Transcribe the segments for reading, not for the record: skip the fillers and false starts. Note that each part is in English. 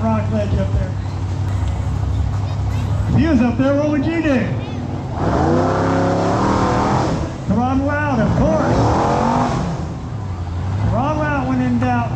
rock ledge up there. If he was up there, what would you do? Throttle out, of course. Throttle out when in doubt.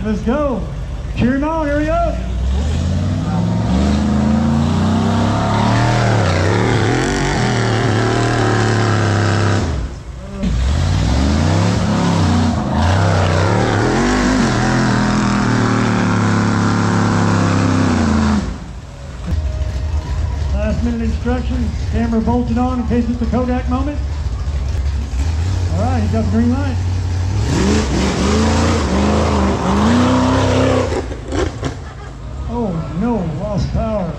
Let's go. Cheer him on, here we go. Last minute instructions, camera bolted on in case it's a Kodak moment. All right, he's got the green light. Oh no, lost power.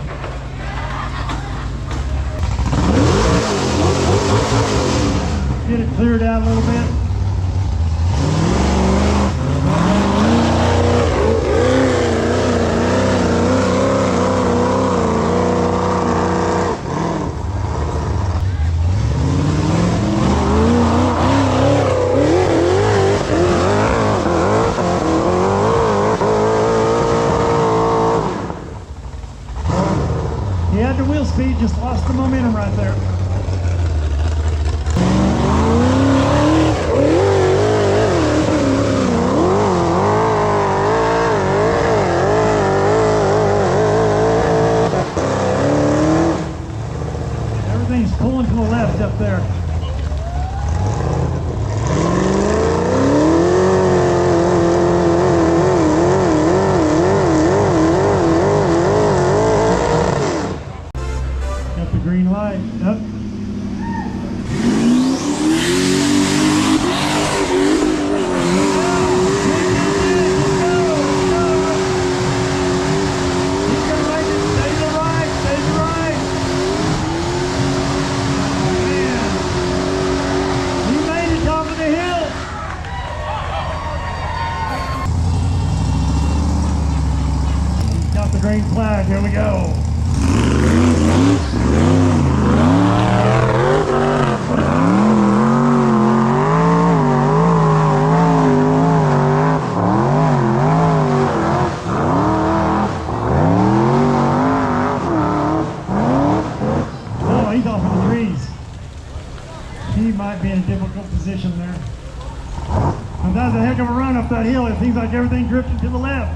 Get it cleared out a little bit. He had the wheel speed, just lost the momentum right there. Everything's pulling to the left up there. Got the green light. Up. Green flag, here we go. Oh, he's off in the trees. He might be in a difficult position there. And that's a heck of a run up that hill. It seems like everything drifted to the left.